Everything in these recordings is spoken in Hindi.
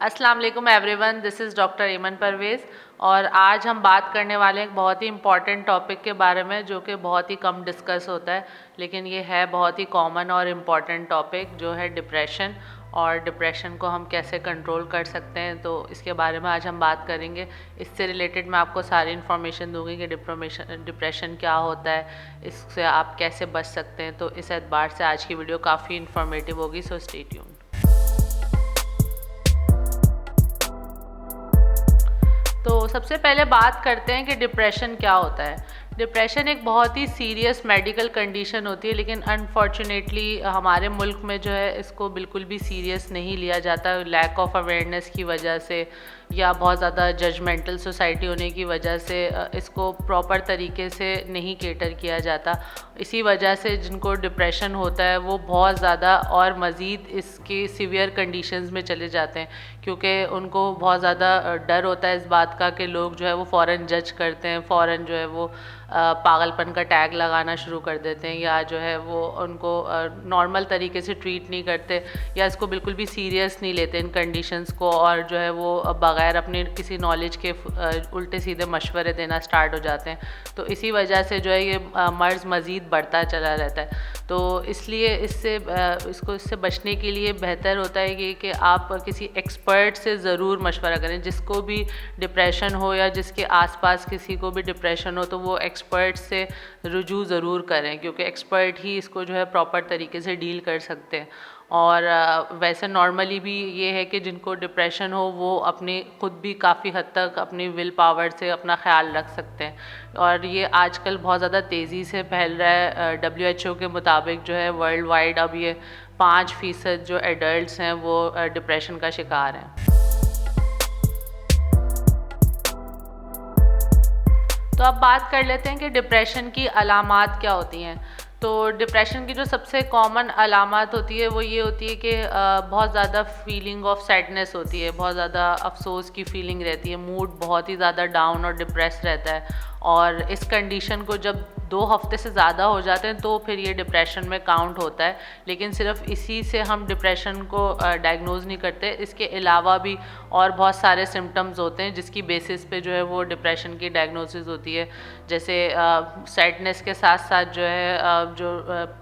अस्सलाम वालेकुम एवरीवन, दिस इज़ डॉक्टर ईमन परवेज़ और आज हम बात करने वाले हैं एक बहुत ही इम्पॉर्टेंट टॉपिक के बारे में जो कि बहुत ही कम डिस्कस होता है, लेकिन ये है बहुत ही कॉमन और इम्पॉर्टेंट टॉपिक जो है डिप्रेशन। और डिप्रेशन को हम कैसे कंट्रोल कर सकते हैं, तो इसके बारे में आज हम बात करेंगे। इससे रिलेटेड मैं आपको सारी इन्फॉर्मेशन दूंगी कि डिप्रेशन क्या होता है, इससे आप कैसे बच सकते हैं। तो इस एतबार से आज की वीडियो काफ़ी इन्फॉर्मेटिव होगी, सो स्टे ट्यून्ड। तो सबसे पहले बात करते हैं कि डिप्रेशन क्या होता है। डिप्रेशन एक बहुत ही सीरियस मेडिकल कंडीशन होती है, लेकिन अनफॉर्चुनेटली हमारे मुल्क में जो है इसको बिल्कुल भी सीरियस नहीं लिया जाता, लैक ऑफ अवेयरनेस की वजह से या बहुत ज़्यादा जजमेंटल सोसाइटी होने की वजह से इसको प्रॉपर तरीके से नहीं केटर किया जाता। इसी वजह से जिनको डिप्रेशन होता है वो बहुत ज़्यादा और मज़ीद इसके सीवियर कंडीशंस में चले जाते हैं, क्योंकि उनको बहुत ज़्यादा डर होता है इस बात का कि लोग जो है वो फ़ौरन जज करते हैं, फ़ौरन जो है वो पागलपन का टैग लगाना शुरू कर देते हैं, या जो है वो उनको नॉर्मल तरीके से ट्रीट नहीं करते या इसको बिल्कुल भी सीरियस नहीं लेते इन कंडीशंस को, और जो है वो बग़ैर अपने किसी नॉलेज के उल्टे सीधे मशवरे देना स्टार्ट हो जाते हैं। तो इसी वजह से जो है ये मर्ज़ मज़ीद बढ़ता चला रहता है। तो इसलिए इससे बचने के लिए बेहतर होता है कि आप किसी एक्सपर्ट से ज़रूर मशवरा करें। जिसको भी डिप्रेशन हो या जिसके आसपास किसी को भी डिप्रेशन हो, तो वो एक्सपर्ट से रुजू ज़रूर करें, क्योंकि एक्सपर्ट ही इसको जो है प्रॉपर तरीके से डील कर सकते हैं। और वैसे नॉर्मली भी ये है कि जिनको डिप्रेशन हो वो अपनी ख़ुद भी काफ़ी हद तक अपनी विल पावर से अपना ख़्याल रख सकते हैं। और ये आजकल बहुत ज़्यादा तेज़ी से फैल रहा है। WHO के मुताबिक जो है वर्ल्ड वाइड अब ये 5% जो एडल्ट्स हैं वो डिप्रेशन का शिकार हैं। तो अब बात कर लेते हैं कि डिप्रेशन की अलामात क्या होती हैं। तो डिप्रेशन की जो सबसे कॉमन अलामत होती है वो ये होती है कि बहुत ज़्यादा फीलिंग ऑफ सैडनेस होती है, बहुत ज़्यादा अफसोस की फीलिंग रहती है, मूड बहुत ही ज़्यादा डाउन और डिप्रेस रहता है। और इस कंडीशन को जब 2 हफ्ते से ज़्यादा हो जाते हैं तो फिर ये डिप्रेशन में काउंट होता है। लेकिन सिर्फ इसी से हम डिप्रेशन को डायग्नोज़ नहीं करते, इसके अलावा भी और बहुत सारे सिम्टम्स होते हैं जिसकी बेसिस पे जो है वो डिप्रेशन की डायग्नोसिस होती है। जैसे सैडनेस के साथ साथ जो है जो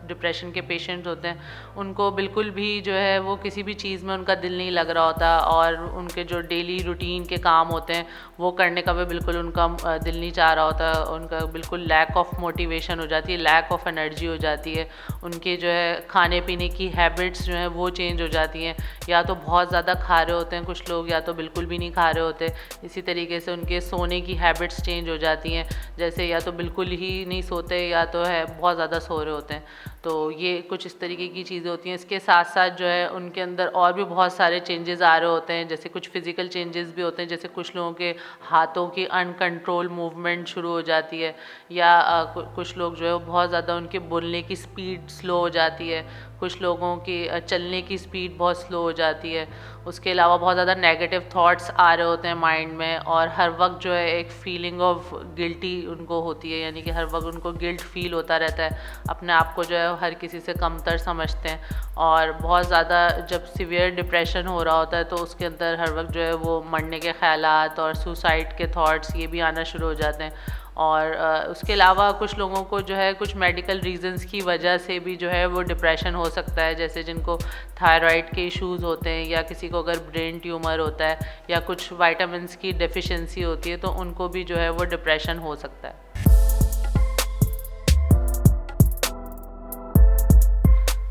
डिप्रेशन के पेशेंट होते हैं उनको बिल्कुल भी जो है वो किसी भी चीज़ में उनका दिल नहीं लग रहा होता, और उनके जो डेली रूटीन के काम होते हैं वो करने का भी बिल्कुल उनका दिल नहीं चाह रहा होता, उनका बिल्कुल लैक ऑफ मोटिवेशन हो जाती है, लैक ऑफ एनर्जी हो जाती है। उनके जो है खाने पीने की हैबिट्स जो हैं वो चेंज हो जाती हैं, या तो बहुत ज़्यादा खा रहे होते हैं कुछ लोग, या तो बिल्कुल भी नहीं खा रहे होते। इसी तरीके से उनके सोने की हैबिट्स चेंज हो जाती हैं, जैसे या तो बिल्कुल ही नहीं सोते या तो है बहुत ज़्यादा सो रहे होते हैं। तो ये कुछ इस तरीके की चीज़ें होती हैं। इसके साथ साथ जो है उनके अंदर और भी बहुत सारे चेंजेस आ रहे होते हैं, जैसे कुछ फिज़िकल चेंजेस भी होते हैं, जैसे कुछ लोगों के हाथों की अनकंट्रोल मूवमेंट शुरू हो जाती है, या कुछ लोग जो है वो बहुत ज़्यादा उनके बोलने की स्पीड स्लो हो जाती है, कुछ लोगों की चलने की स्पीड बहुत स्लो हो जाती है। उसके अलावा बहुत ज़्यादा नेगेटिव थॉट्स आ रहे होते हैं माइंड में, और हर वक्त जो है एक फ़ीलिंग ऑफ गिल्टी उनको होती है, यानी कि हर वक्त उनको गिल्ट फील होता रहता है, अपने आप को जो है हर किसी से कमतर समझते हैं। और बहुत ज़्यादा जब सीवियर डिप्रेशन हो रहा होता है तो उसके अंदर हर वक्त जो है वो मरने के ख़यालात और सुसाइड के थॉट्स ये भी आना शुरू हो जाते हैं। और उसके अलावा कुछ लोगों को जो है कुछ मेडिकल रीज़न्स की वजह से भी जो है वो डिप्रेशन हो सकता है, जैसे जिनको थायराइड के इश्यूज़ होते हैं, या किसी को अगर ब्रेन ट्यूमर होता है, या कुछ विटामिन्स की डेफिशिएंसी होती है, तो उनको भी जो है वो डिप्रेशन हो सकता है।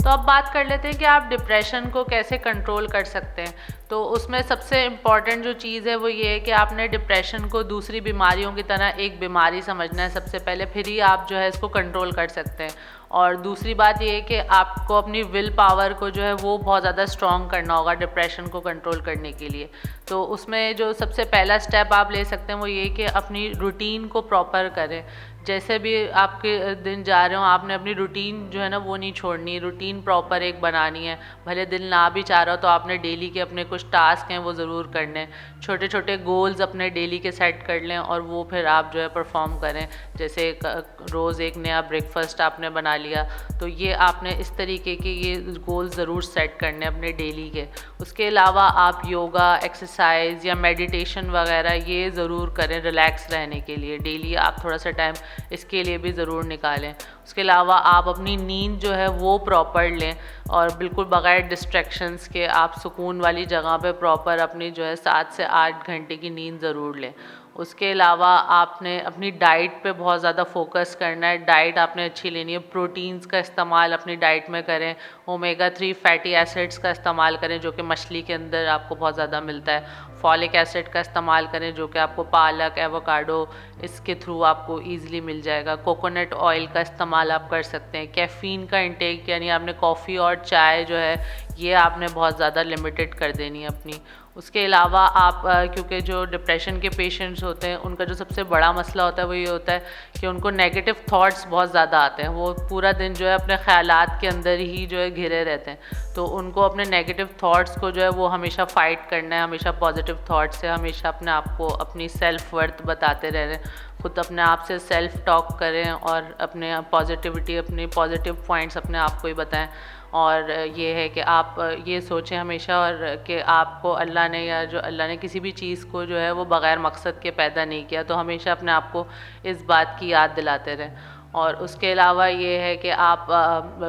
तो अब बात कर लेते हैं कि आप डिप्रेशन को कैसे कंट्रोल कर सकते हैं। तो उसमें सबसे इम्पॉर्टेंट जो चीज़ है वो ये है कि आपने डिप्रेशन को दूसरी बीमारियों की तरह एक बीमारी समझना है सबसे पहले, फिर ही आप जो है इसको कंट्रोल कर सकते हैं। और दूसरी बात ये है कि आपको अपनी विल पावर को जो है वो बहुत ज़्यादा स्ट्रॉन्ग करना होगा डिप्रेशन को कंट्रोल करने के लिए। तो उसमें जो सबसे पहला स्टेप आप ले सकते हैं वो ये कि अपनी रूटीन को प्रॉपर करें। जैसे भी आपके दिन जा रहे हो, आपने अपनी रूटीन जो है ना वो नहीं छोड़नी, रूटीन प्रॉपर एक बनानी है। भले दिल ना भी चाह रहा हो तो आपने डेली के अपने कुछ टास्क हैं वो ज़रूर करने हैं। छोटे छोटे गोल्स अपने डेली के सेट कर लें और वो फिर आप जो है परफॉर्म करें। जैसे रोज़ एक नया ब्रेकफास्ट आपने बना लिया, तो ये आपने इस तरीके के ये गोल ज़रूर सेट करने अपने डेली के। उसके अलावा आप योगा, एक्सरसाइज या मेडिटेशन वगैरह ये ज़रूर करें रिलैक्स रहने के लिए। डेली आप थोड़ा सा टाइम इसके लिए भी ज़रूर निकालें। उसके अलावा आप अपनी नींद जो है वो प्रॉपर लें और बिल्कुल बग़ैर डिस्ट्रैक्शंस के आप सुकून वाली जगह पे प्रॉपर अपनी जो है 7 से 8 घंटे की नींद ज़रूर लें। उसके अलावा आपने अपनी डाइट पे बहुत ज़्यादा फोकस करना है। डाइट आपने अच्छी लेनी है। प्रोटीन्स का इस्तेमाल अपनी डाइट में करें। ओमेगा 3 फैटी एसिड्स का इस्तेमाल करें जो कि मछली के अंदर आपको बहुत ज़्यादा मिलता है। फॉलिक एसिड का इस्तेमाल करें जो कि आपको पालक, एवोकाडो इसके थ्रू आपको ईज़िली मिल जाएगा। कोकोनट ऑयल का इस्तेमाल आप कर सकते हैं। कैफ़ीन का इंटेक यानी आपने कॉफ़ी और चाय जो है ये आपने बहुत ज़्यादा लिमिटेड कर देनी है अपनी। उसके अलावा आप क्योंकि जो डिप्रेशन के पेशेंट्स होते हैं उनका जो सबसे बड़ा मसला होता है वो ये होता है कि उनको नेगेटिव थॉट्स बहुत ज़्यादा आते हैं। वो पूरा दिन जो है अपने ख़यालात के अंदर ही जो है घिरे रहते हैं। तो उनको अपने नेगेटिव थॉट्स को जो है वो हमेशा फ़ाइट करना है। हमेशा पॉजिटिव थॉट्स से हमेशा अपने आप को अपनी सेल्फ वर्थ बताते रह रहे हैं। खुद अपने आप से सेल्फ टॉक करें और अपने पॉजिटिविटी, अपने पॉजिटिव पॉइंट्स अपने आप को ही बताएं। और ये है कि आप ये सोचें हमेशा और कि आपको अल्लाह ने या जो अल्लाह ने किसी भी चीज़ को जो है वो बग़ैर मकसद के पैदा नहीं किया। तो हमेशा अपने आप को इस बात की याद दिलाते रहें। और उसके अलावा ये है कि आप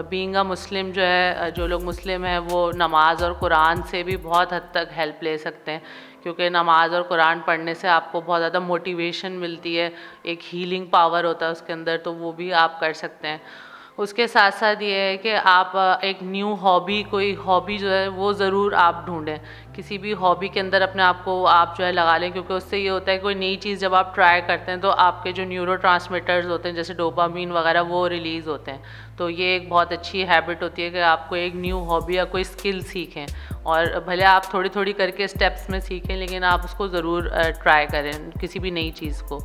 बीइंग अ मुस्लिम जो है, जो लोग मुस्लिम हैं वो नमाज़ और कुरान से भी बहुत हद तक हेल्प ले सकते हैं। क्योंकि नमाज़ और कुरान पढ़ने से आपको बहुत ज़्यादा मोटिवेशन मिलती है। एक हीलिंग पावर होता है उसके अंदर, तो वो भी आप कर सकते हैं। उसके साथ साथ ये है कि आप एक न्यू हॉबी, कोई हॉबी जो है वो ज़रूर आप ढूंढें। किसी भी हॉबी के अंदर अपने आप को आप जो है लगा लें, क्योंकि उससे ये होता है कोई नई चीज़ जब आप ट्राई करते हैं तो आपके जो न्यूरोट्रांसमीटर्स होते हैं जैसे डोपामीन वगैरह वो रिलीज़ होते हैं। तो ये एक बहुत अच्छी हैबिट होती है कि आपको एक न्यू हॉबी या कोई स्किल सीखें। और भले आप थोड़ी थोड़ी करके स्टेप्स में सीखें, लेकिन आप उसको ज़रूर ट्राई करें किसी भी नई चीज़ को।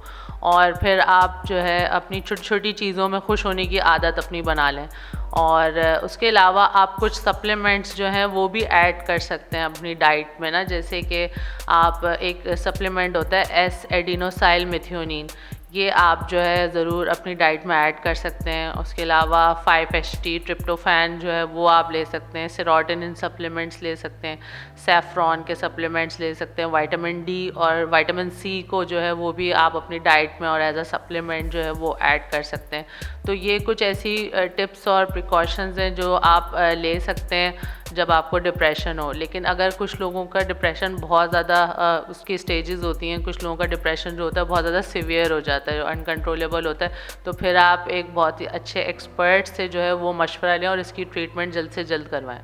और फिर आप जो है अपनी छोटी छोटी चीज़ों में खुश होने की आदत अपनी बना लें। और उसके अलावा आप कुछ सप्लीमेंट्स जो हैं वो भी ऐड कर सकते हैं अपनी डाइट में ना। जैसे कि आप एक सप्लीमेंट होता है एस एडिनोसाइल मेथियोनिन, ये आप जो है ज़रूर अपनी डाइट में ऐड कर सकते हैं। उसके अलावा 5-HT ट्रिप्टोफैन जो है वो आप ले सकते हैं। सेरोटोनिन सप्लीमेंट्स ले सकते हैं। सैफ़्रॉन के सप्लीमेंट्स ले सकते हैं। विटामिन डी और विटामिन सी को जो है वो भी आप अपनी डाइट में और एज अ सप्लीमेंट जो है वो ऐड कर सकते हैं। तो ये कुछ ऐसी टिप्स और प्रिकॉशंस हैं जो आप ले सकते हैं जब आपको डिप्रेशन हो। लेकिन अगर कुछ लोगों का डिप्रेशन बहुत ज़्यादा उसकी स्टेजेस होती हैं, कुछ लोगों का डिप्रेशन जो होता है बहुत ज़्यादा सीवियर हो जाता है, अनकंट्रोलेबल होता है, तो फिर आप एक बहुत ही अच्छे एक्सपर्ट से जो है वो मशवरा लें और इसकी ट्रीटमेंट जल्द से जल्द करवाएं।